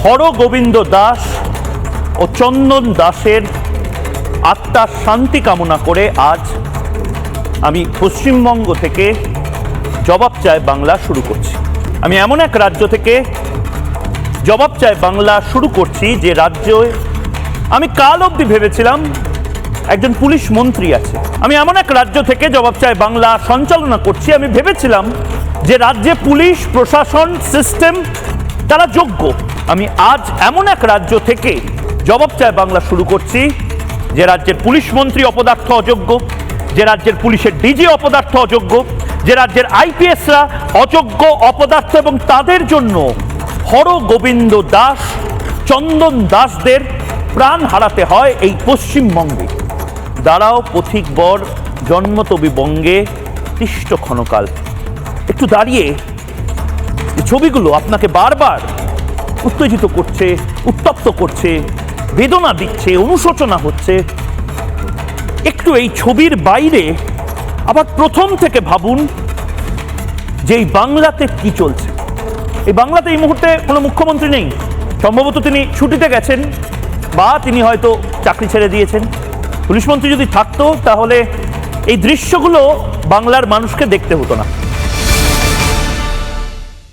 হরগোবিন্দ দাস ও চন্দন দাসের আত্মার শান্তি কামনা করে আজ আমি পশ্চিমবঙ্গ থেকে জবাব চায় বাংলা শুরু করছি। আমি এমন এক রাজ্য থেকে জবাব চায় বাংলা শুরু করছি যে রাজ্যে আমি কাল অবধি ভেবেছিলাম একজন পুলিশ মন্ত্রী আছে। আমি এমন এক রাজ্য থেকে জবাব চায় বাংলা সঞ্চালনা করছি। আমি ভেবেছিলাম যে রাজ্যে পুলিশ প্রশাসন সিস্টেম তারা যোগ্য। আমি আজ এমন এক রাজ্য থেকে জবাব চায় বাংলা শুরু করছি যে রাজ্যের পুলিশ মন্ত্রী অপদার্থ অযোগ্য, যে রাজ্যের পুলিশের ডিজি অপদার্থ অযোগ্য, যে রাজ্যের আইপিএসরা অযোগ্য অপদার্থ এবং তাদের জন্য হরগোবিন্দ দাস চন্দন দাসদের প্রাণ হারাতে হয় এই পশ্চিমবঙ্গে। দাঁড়াও পথিক বর জন্মতবি বঙ্গে তিষ্ট ক্ষণকাল। একটু দাঁড়িয়ে ছবিগুলো আপনাকে বারবার উত্তেজিত করছে, উত্তপ্ত করছে, বেদনা দিচ্ছে, অনুশোচনা হচ্ছে। একটু এই ছবির বাইরে আবার প্রথম থেকে ভাবুন যে এই বাংলাতে কি চলছে। এই বাংলাতে এই মুহূর্তে কোনো মুখ্যমন্ত্রী নেই, সম্ভবত তিনি ছুটিতে গেছেন বা তিনি হয়তো চাকরি ছেড়ে দিয়েছেন। পুলিশমন্ত্রী যদি থাকতো তাহলে এই দৃশ্যগুলো বাংলার মানুষকে দেখতে হতো না।